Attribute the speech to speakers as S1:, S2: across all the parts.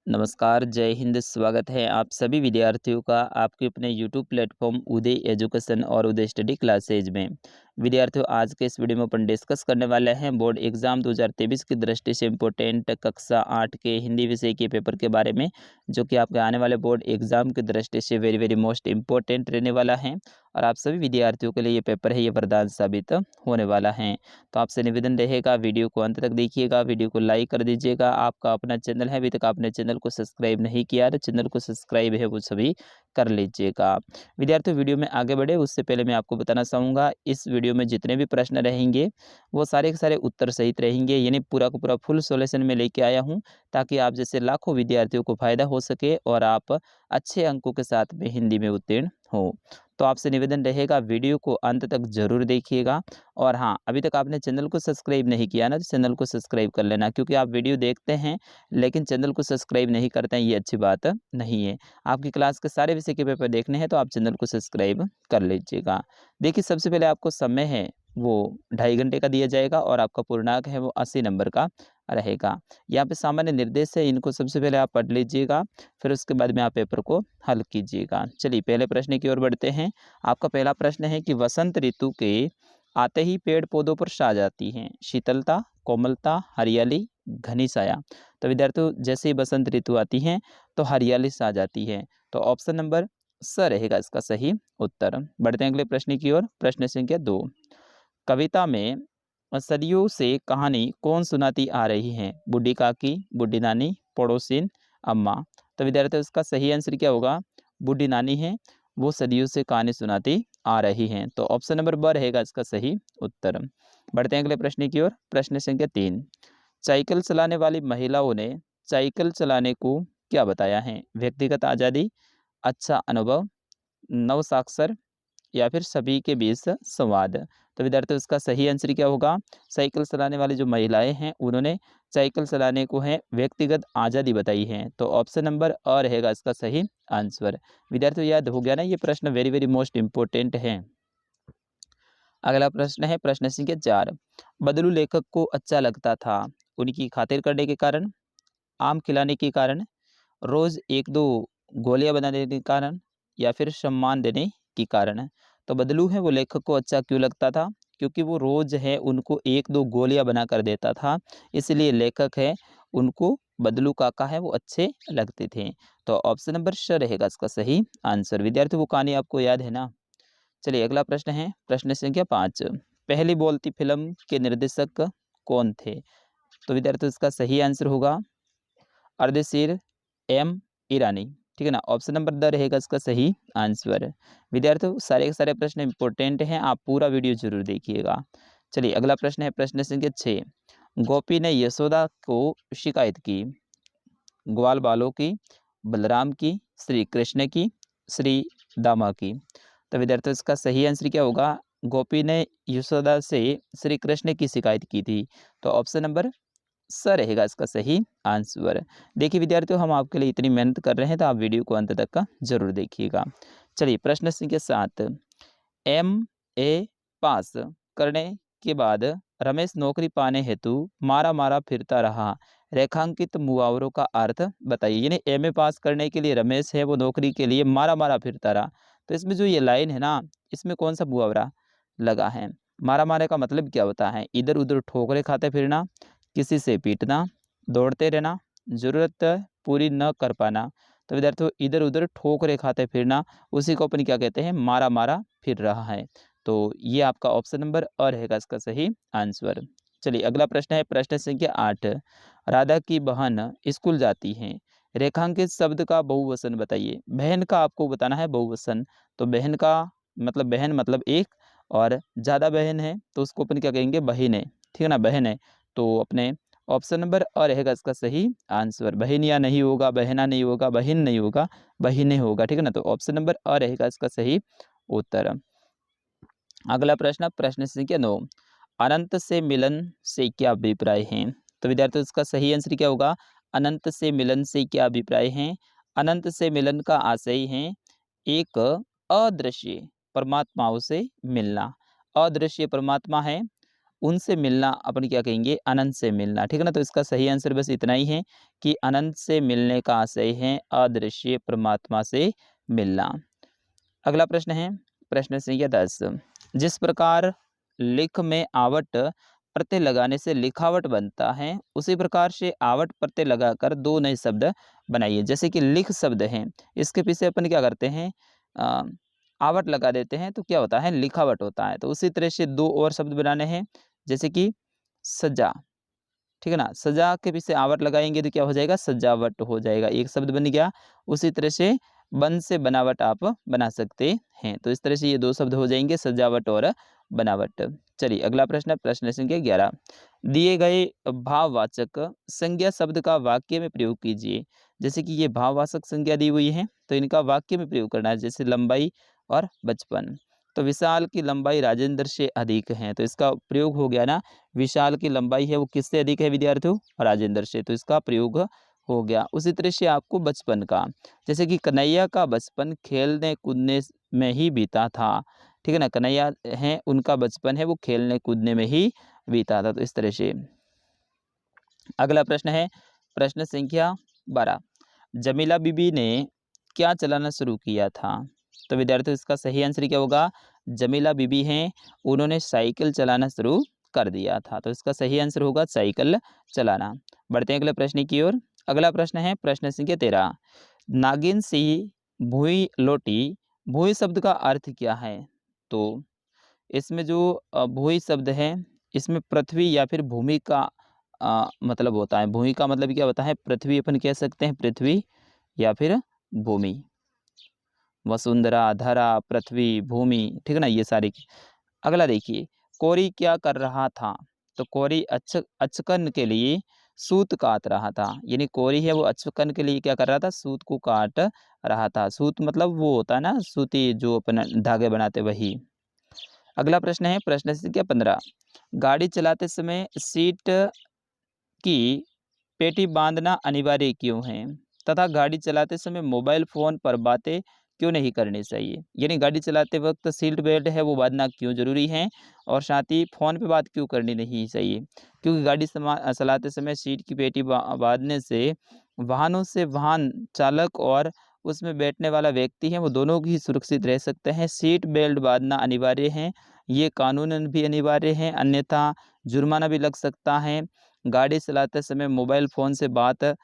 S1: नमस्कार, जय हिंद। स्वागत है आप सभी विद्यार्थियों का आपके अपने यूट्यूब प्लेटफॉर्म उदय एजुकेशन और उदय स्टडी क्लासेज में। विद्यार्थियों, आज के इस वीडियो में अपन डिस्कस करने वाले हैं बोर्ड एग्जाम 2023 की दृष्टि से इम्पोर्टेंट कक्षा 8 के हिंदी विषय के पेपर के बारे में, जो कि आपके आने वाले बोर्ड एग्जाम की दृष्टि से वेरी वेरी मोस्ट इम्पोर्टेंट रहने वाला है। और आप सभी विद्यार्थियों के लिए ये पेपर है, ये वरदान साबित होने वाला है। तो आपसे निवेदन रहेगा, वीडियो को अंत तक देखिएगा, वीडियो को लाइक कर दीजिएगा। आपका अपना चैनल है, अभी तक आपने चैनल को सब्सक्राइब नहीं किया तो चैनल को सब्सक्राइब है वो सभी कर लीजिएगा। विद्यार्थियों, वीडियो में आगे बढ़े उससे पहले मैं आपको बताना चाहूँगा, इस वीडियो में जितने भी प्रश्न रहेंगे वो सारे के सारे उत्तर सहित रहेंगे, यानी पूरा का पूरा फुल सॉल्यूशन में लेके आया हूँ, ताकि आप जैसे लाखों विद्यार्थियों को फायदा हो सके और आप अच्छे अंकों के साथ में हिंदी में उत्तीर्ण हो। तो आपसे निवेदन रहेगा, वीडियो को अंत तक जरूर देखिएगा। और हाँ, अभी तक आपने चैनल को सब्सक्राइब नहीं किया ना, तो चैनल को सब्सक्राइब कर लेना, क्योंकि आप वीडियो देखते हैं लेकिन चैनल को सब्सक्राइब नहीं करते हैं, ये अच्छी बात नहीं है। आपकी क्लास के सारे विषय के पेपर देखने हैं तो आप चैनल को सब्सक्राइब कर लीजिएगा। देखिए, सबसे पहले आपको समय है वो 2.5 घंटे का दिया जाएगा और आपका पूर्णांक है वो 80 नंबर का रहेगा। यहाँ पे सामान्य निर्देश है, इनको सबसे पहले आप पढ़ लीजिएगा, फिर उसके बाद में आप पेपर को हल कीजिएगा। चलिए पहले प्रश्न की ओर बढ़ते हैं। आपका पहला प्रश्न है कि वसंत ऋतु के आते ही पेड़ पौधों पर छा जाती हैं शीतलता, कोमलता, हरियाली, घनी छाया। तो विद्यार्थियों, जैसे ही बसंत ऋतु आती है तो हरियाली छा जाती है। तो ऑप्शन नंबर स रहेगा इसका सही उत्तर। बढ़ते हैं अगले प्रश्न की ओर। प्रश्न संख्या 2। कविता में सदियों से कहानी कौन सुनाती आ रही है? बूढ़ी काकी, बूढ़ी नानी, पड़ोसिन, अम्मा। तो विद्यार्थियों, इसका सही आंसर क्या होगा? बूढ़ी नानी है, वो सदियों से कहानी सुनाती आ रही हैं। तो ऑप्शन नंबर ब रहेगा इसका सही उत्तर। बढ़ते हैं अगले प्रश्न की ओर। प्रश्न संख्या 3। साइकिल चलाने वाली महिलाओं ने साइकिल चलाने को क्या बताया है? व्यक्तिगत आज़ादी, अच्छा अनुभव, नव साक्षर, या फिर सभी के बीच संवाद। तो विद्यार्थियों, इसका सही आंसर क्या होगा? साइकिल चलाने वाली जो महिलाएं हैं उन्होंने साइकिल चलाने को है व्यक्तिगत आज़ादी बताई है। तो ऑप्शन नंबर अ रहेगा इसका सही आंसर। विद्यार्थियों, याद हो गया ना, ये प्रश्न वेरी वेरी मोस्ट इंपॉर्टेंट है। अगला प्रश्न है प्रश्न संख्या 4। बदलू लेखक को अच्छा लगता था, उनकी खातिर करने के कारण, आम खिलाने के कारण, रोज एक दो गोलियां बना देने के कारण, या फिर सम्मान देने के कारण। तो बदलू है वो लेखक को अच्छा क्यों लगता था? क्योंकि वो रोज है उनको एक दो गोलियां बना कर देता था, इसलिए लेखक है उनको बदलू काका है वो अच्छे लगते थे। तो ऑप्शन नंबर श रहेगा इसका सही आंसर। विद्यार्थी, वो कहानी आपको याद है ना? चलिए अगला प्रश्न है प्रश्न संख्या 5। पहली बोलती फिल्म के निर्देशक कौन थे? तो विद्यार्थी, इसका सही आंसर होगा अर्धशीर एम ईरानी। ठीक है ना? ऑप्शन नंबर द रहेगा इसका सही आंसर। विद्यार्थियों, सारे के सारे प्रश्न इंपॉर्टेंट हैं, आप पूरा वीडियो जरूर देखिएगा। चलिए अगला प्रश्न है प्रश्न संख्या 6। गोपी ने यशोदा को शिकायत की, ग्वाल बालों की, बलराम की, श्री कृष्ण की, श्री दामा की। तो विद्यार्थियों, इसका सही आंसर क्या होगा? गोपी ने यशोदा से श्री कृष्ण की शिकायत की थी। तो ऑप्शन नंबर स रहेगा इसका सही आंसर। देखिए विद्यार्थियों, हम आपके लिए इतनी मेहनत कर रहे हैं तो आप वीडियो को अंत तक का जरूर देखिएगा। चलिए प्रश्न संख्या 7। MA पास करने के बाद रमेश नौकरी पाने हेतु मारा मारा फिरता रहा, रेखांकित मुहावरों का अर्थ बताइए। यानी MA पास करने के लिए रमेश है वो नौकरी के लिए मारा मारा फिरता रहा। तो इसमें जो ये लाइन है ना, इसमें कौन सा मुहावरा लगा है? मारा मारे का मतलब क्या होता है? इधर उधर ठोकरे खाते फिरना, किसी से पीटना, दौड़ते रहना, ज़रूरत पूरी न कर पाना। तो विद्यार्थियों, इधर उधर ठोकरे खाते फिरना, उसी को अपन क्या कहते हैं? मारा मारा फिर रहा है। तो ये आपका ऑप्शन नंबर अ रहेगा इसका सही आंसर। चलिए अगला प्रश्न है प्रश्न संख्या 8। राधा की बहन स्कूल जाती हैं, रेखांकित शब्द का बहुवचन बताइए। बहन का आपको बताना है बहुवचन। तो बहन का मतलब बहन मतलब एक, और ज़्यादा बहन है तो उसको अपन क्या कहेंगे? बहिन है। ठीक है ना? बहन है। तो अपने ऑप्शन नंबर अ रहेगा इसका सही आंसर। बहनिया नहीं होगा, बहना नहीं होगा, बहिन नहीं होगा, बहिने होगा। ठीक है ना? तो ऑप्शन नंबर अ रहेगा इसका सही उत्तर। अगला प्रश्न प्रश्न संख्या 9। अनंत से मिलन से क्या अभिप्राय है? तो विद्यार्थियों, इसका सही आंसर क्या होगा? अनंत से मिलन से क्या अभिप्राय है? अनंत से मिलन का आशय है एक अदृश्य परमात्माओं से मिलना। अदृश्य परमात्मा है उनसे मिलना अपन क्या कहेंगे, अनंत से मिलना, ठीक है ना। तो इसका सही आंसर बस इतना ही है कि अनंत से मिलने का आशय है अदृश्य परमात्मा से मिलना। अगला प्रश्न है प्रश्न संख्या 10। जिस प्रकार लिख में आवट प्रत्यय लगाने से लिखावट बनता है, उसी प्रकार से आवट प्रत्यय लगाकर दो नए शब्द बनाइए। जैसे कि लिख शब्द है, इसके पीछे अपन क्या करते हैं, अ, आवट लगा देते हैं तो क्या होता है, लिखावट होता है। तो उसी तरह से दो और शब्द बनाने हैं, जैसे कि सजा, ठीक है ना। सजा के पीछे आवट लगाएंगे तो क्या हो जाएगा, सजावट हो जाएगा, एक शब्द बन गया। उसी तरह से बन से बनावट आप बना सकते हैं। तो इस तरह से ये दो शब्द हो जाएंगे, सजावट और बनावट। चलिए अगला प्रश्न है प्रश्न संख्या 11। दिए गए भाववाचक संज्ञा शब्द का वाक्य में प्रयोग कीजिए। जैसे कि ये भाववाचक संज्ञा दी हुई है तो इनका वाक्य में प्रयोग करना है, जैसे लंबाई और बचपन। तो विशाल की लंबाई राजेंद्र से अधिक है, तो इसका प्रयोग हो गया ना, विशाल की लंबाई है वो किससे अधिक है विद्यार्थियों, राजेंद्र से, तो इसका प्रयोग हो गया। उसी तरह से आपको बचपन का, जैसे कि कन्हैया का बचपन खेलने कूदने में ही बीता था, ठीक है ना। कन्हैया है, उनका बचपन है वो खेलने कूदने में ही बीता था। तो इस तरह से अगला प्रश्न है प्रश्न संख्या 12। जमीला बीबी ने क्या चलाना शुरू किया था। तो विद्यार्थियों इसका सही आंसर क्या होगा, जमीला बीबी हैं, उन्होंने साइकिल चलाना शुरू कर दिया था। तो इसका सही आंसर होगा साइकिल चलाना। बढ़ते हैं अगले प्रश्न की ओर। अगला प्रश्न है प्रश्न संख्या 13। नागिन सी भूई लौटी, भूई शब्द का अर्थ क्या है। तो इसमें जो भूई शब्द है, इसमें पृथ्वी या फिर भूमि का मतलब होता है। भूमि का मतलब क्या होता है, पृथ्वी अपन कह सकते हैं, पृथ्वी या फिर भूमि, वसुंधरा, धरा, पृथ्वी, भूमि, ठीक है ना, ये सारी। अगला देखिए, कोरी क्या कर रहा था। तो कोरी अचकन के लिए सूत काट रहा था, यानी कोरी है वो अचकन के लिए क्या कर रहा था, सूत को काट रहा था। सूत मतलब वो होता है ना, सूती जो अपन धागे बनाते, वही। अगला प्रश्न है प्रश्न संख्या 15। गाड़ी चलाते समय सीट की पेटी बांधना अनिवार्य क्यों है, तथा गाड़ी चलाते समय मोबाइल फोन पर बातें क्यों नहीं करनी चाहिए। यानी गाड़ी चलाते वक्त सीट बेल्ट है वो बांधना क्यों जरूरी है, और साथ ही फोन पे बात क्यों करनी नहीं चाहिए। क्योंकि गाड़ी चलाते समय सीट की पेटी बांधने से वाहनों से वाहन चालक और उसमें बैठने वाला व्यक्ति है वो दोनों ही सुरक्षित रह सकते हैं। सीट बेल्ट बांधना अनिवार्य है, ये कानूनन भी अनिवार्य है, अन्यथा जुर्माना भी लग सकता है। गाड़ी चलाते समय मोबाइल फ़ोन से बात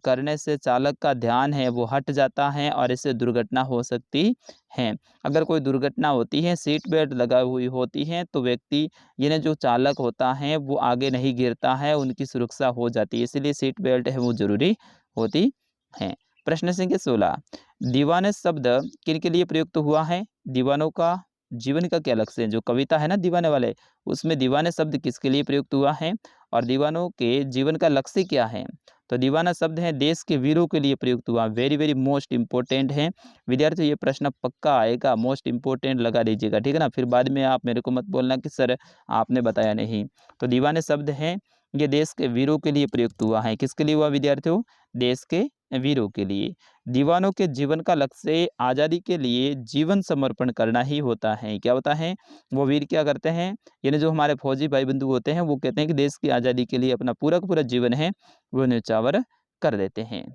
S1: करने से चालक का ध्यान है वो हट जाता है और इससे दुर्घटना हो सकती है। अगर कोई दुर्घटना होती है, सीट बेल्ट लगा हुई होती है, तो व्यक्ति यानी जो चालक होता है वो आगे नहीं गिरता है, उनकी सुरक्षा हो जाती है। इसीलिए सीट बेल्ट है वो ज़रूरी होती है। प्रश्न संख्या 16। दीवाने शब्द किन-के लिए प्रयुक्त हुआ है। दीवानों का जीवन का क्या लक्ष्य है। जो कविता है ना दीवाने वाले, उसमें दीवाने शब्द किसके लिए प्रयुक्त हुआ है और दीवानों के जीवन का लक्ष्य क्या है। तो दीवाना शब्द है देश के वीरों के लिए प्रयुक्त हुआ। वेरी वेरी मोस्ट इंपॉर्टेंट है विद्यार्थियों, ये प्रश्न पक्का आएगा, मोस्ट इंपॉर्टेंट लगा दीजिएगा, ठीक है ना। फिर बाद में आप मेरे को मत बोलना कि सर आपने बताया नहीं। तो दीवाने शब्द है ये देश के वीरों के लिए प्रयुक्त हुआ है। किसके लिए हुआ विद्यार्थियों, देश के वीरों के लिए। दीवानों के जीवन का लक्ष्य आज़ादी के लिए जीवन समर्पण करना ही होता है। क्या होता है, वो वीर क्या करते हैं, यानी जो हमारे फौजी भाई बंधु होते हैं वो कहते हैं कि देश की आज़ादी के लिए अपना पूरा का पूरा जीवन है वो न्यौछावर कर देते हैं।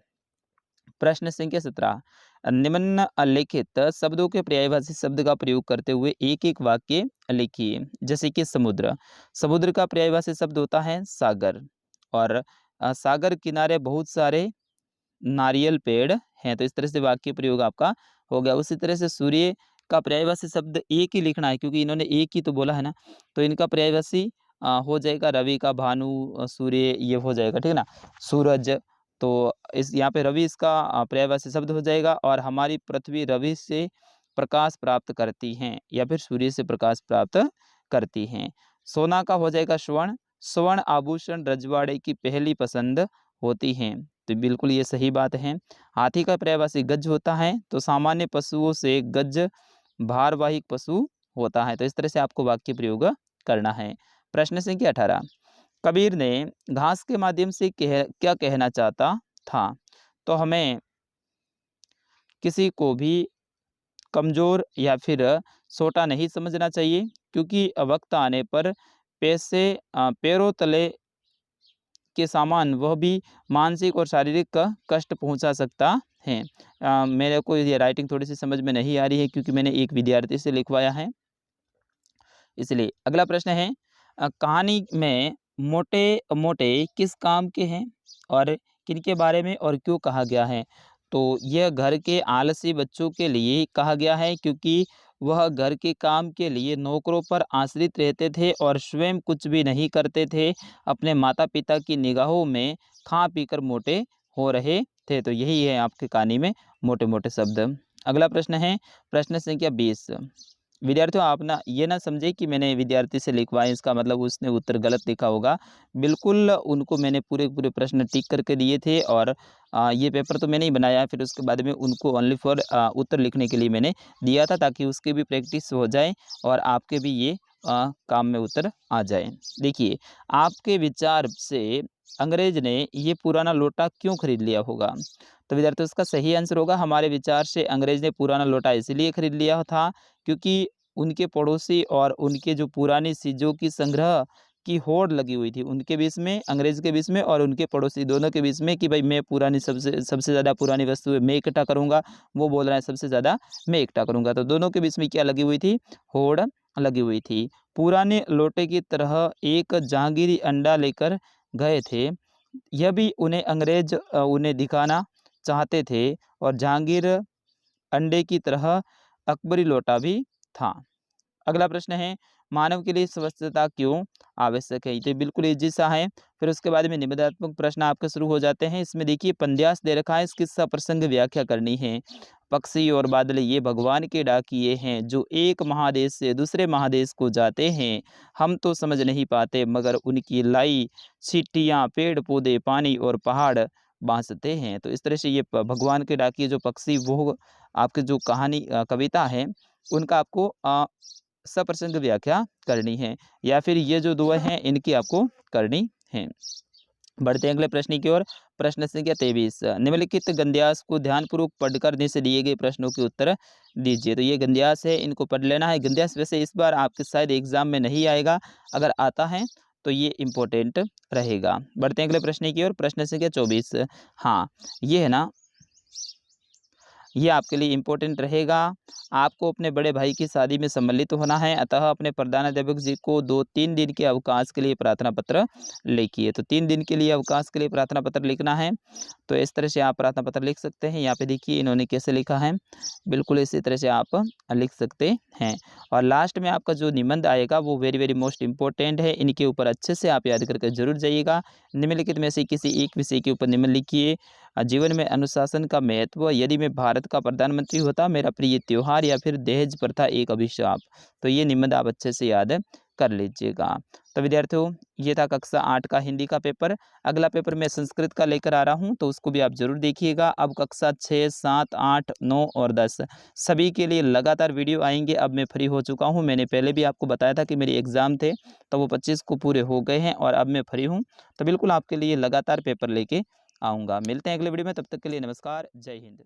S1: प्रश्न संख्या 17। निम्नलिखित शब्दों के पर्यायवाची शब्द का प्रयोग करते हुए एक एक वाक्य लिखिए। जैसे कि समुद्र, समुद्र का पर्यायवाची शब्द होता है सागर, और सागर किनारे बहुत सारे नारियल पेड़ हैं। तो इस तरह से वाक्य प्रयोग आपका हो गया। उसी तरह से सूर्य का पर्यायवाची शब्द एक ही लिखना है, क्योंकि इन्होंने एक ही तो बोला है ना, तो इनका पर्यायवाची हो जाएगा रवि का, भानु, सूर्य, ये हो जाएगा, ठीक है ना, सूरज। तो इस यहाँ पे रवि इसका पर्यायवाची शब्द हो जाएगा। और हमारी पृथ्वी रवि से प्रकाश प्राप्त करती हैं या फिर सूर्य से प्रकाश प्राप्त करती हैं। सोना का हो जाएगा स्वर्ण, स्वर्ण आभूषण रजवाड़े की पहली पसंद होती हैं। तो बिल्कुल ये सही बात है। हाथी का पर्यायवाची गज होता है, तो सामान्य पशुओं से गज भारवाहिक पशु होता है। तो इस तरह से आपको वाक्य प्रयोग करना है। प्रश्न संख्या 18। कबीर ने घास के माध्यम से क्या कहना चाहता था। तो हमें किसी को भी कमज़ोर या फिर छोटा नहीं समझना चाहिए, क्योंकि वक्त आने पर पैरों तले के सामान वह भी मानसिक और शारीरिक कष्ट पहुंचा सकता है। मेरे को ये राइटिंग थोड़ी सी समझ में नहीं आ रही है क्योंकि मैंने एक विद्यार्थी से लिखवाया है, इसलिए। अगला प्रश्न है, कहानी में मोटे मोटे किस काम के हैं और किनके बारे में और क्यों कहा गया है? तो यह घर के आलसी बच्चों के लिए कहा गया है क्योंकि वह घर के काम के लिए नौकरों पर आश्रित रहते थे और स्वयं कुछ भी नहीं करते थे। अपने माता पिता की निगाहों में खा पीकर मोटे हो रहे थे। तो यही है आपकी कहानी में मोटे मोटे शब्द। अगला प्रश्न है, प्रश्न संख्या 20। विद्यार्थियों, आप ना ये ना समझे कि मैंने विद्यार्थी से लिखवाए इसका मतलब उसने उत्तर गलत लिखा होगा। बिल्कुल उनको मैंने पूरे पूरे प्रश्न टिक करके दिए थे और ये पेपर तो मैंने ही बनाया, फिर उसके बाद में उनको ओनली फॉर उत्तर लिखने के लिए मैंने दिया था ताकि उसकी भी प्रैक्टिस हो जाए और आपके भी ये काम में उत्तर आ जाए। देखिए, आपके विचार से अंग्रेज ने ये पुराना लोटा क्यों खरीद लिया होगा? तो विद्यार्थियों, इसका सही आंसर होगा, हमारे विचार से अंग्रेज ने पुराना लोटा इसलिए खरीद लिया था क्योंकि उनके पड़ोसी और उनके जो पुरानी चीज़ों की संग्रह की होड़ लगी हुई थी उनके बीच में, अंग्रेज़ के बीच में और उनके पड़ोसी दोनों के बीच में कि भाई मैं पुरानी सबसे सबसे ज़्यादा पुरानी वस्तुएं मैं इकट्ठा करूँगा, वो बोल रहा है सबसे ज़्यादा मैं इकट्ठा करूँगा। तो दोनों के बीच में क्या लगी हुई थी? होड़ लगी हुई थी। पुराने लोटे की तरह एक जहांगीरी अंडा लेकर गए थे। यह भी उन्हें अंग्रेज उन्हें दिखाना चाहते थे और जहांगीर अंडे की तरह अकबरी लोटा भी था। अगला प्रश्न है, मानव के लिए स्वच्छता क्यों आवश्यक है? ये बिल्कुल ईजी सा है। फिर उसके बाद में निबंधात्मक प्रश्न आपके शुरू हो जाते हैं। इसमें देखिए पन्द्यास दे रखा है, इसकी सप्रसंग व्याख्या करनी है। पक्षी और बादल ये भगवान के डाकिए हैं जो एक महादेश से दूसरे महादेश को जाते हैं। हम तो समझ नहीं पाते मगर उनकी लाई चींटियाँ, पेड़ पौधे, पानी और पहाड़ बाँसते हैं। तो इस तरह से ये भगवान के डाकिए जो पक्षी वो आपकी जो कहानी कविता है उनका आपको सप्रसंग व्याख्या करनी है या फिर ये जो दुआ हैं इनकी आपको करनी है। बढ़ते हैं अगले प्रश्न की ओर। प्रश्न संख्या 23। निम्नलिखित गद्यांश को ध्यानपूर्वक पढ़कर नीचे दिए गए प्रश्नों के उत्तर दीजिए। तो ये गद्यांश है, इनको पढ़ लेना है। गद्यांश वैसे इस बार आपके शायद एग्जाम में नहीं आएगा, अगर आता है तो ये इम्पोर्टेंट रहेगा। बढ़ते हैं अगले प्रश्न की ओर। प्रश्न संख्या 24। हाँ, ये है ना, ये आपके लिए इम्पोर्टेंट रहेगा। आपको अपने बड़े भाई की शादी में सम्मिलित होना है, अतः अपने प्रधानाध्यापक जी को 2-3 दिन के अवकाश के लिए प्रार्थना पत्र लिखिए। तो 3 दिन के लिए अवकाश के लिए प्रार्थना पत्र लिखना है। तो इस तरह से आप प्रार्थना पत्र लिख सकते हैं। यहाँ पे देखिए इन्होंने कैसे लिखा है, बिल्कुल इसी तरह से आप लिख सकते हैं। और लास्ट में आपका जो निबंध आएगा वो वेरी वेरी मोस्ट इम्पोर्टेंट है। इनके ऊपर अच्छे से आप याद करके जरूर जाइएगा। निम्नलिखित में से किसी एक विषय के ऊपर निबंध लिखिए। जीवन में अनुशासन का महत्व, यदि मैं भारत का प्रधानमंत्री होता, मेरा प्रिय त्योहार, या फिर दहेज प्रथा एक अभिशाप। तो ये निबंध आप अच्छे से याद कर लीजिएगा। तो विद्यार्थियों, ये था कक्षा 8 का हिंदी का पेपर। अगला पेपर मैं संस्कृत का लेकर आ रहा हूँ, तो उसको भी आप जरूर देखिएगा। अब कक्षा 6, 7, 8, 9 और 10 सभी के लिए लगातार वीडियो आएंगे। अब मैं फ्री हो चुका हूँ। मैंने पहले भी आपको बताया था कि मेरे एग्ज़ाम थे, तो वो 25 को पूरे हो गए हैं और अब मैं फ्री हूँ। तो बिल्कुल आपके लिए लगातार पेपर लेके आऊँगा। मिलते हैं अगले वीडियो में, तब तक के लिए नमस्कार, जय हिंद।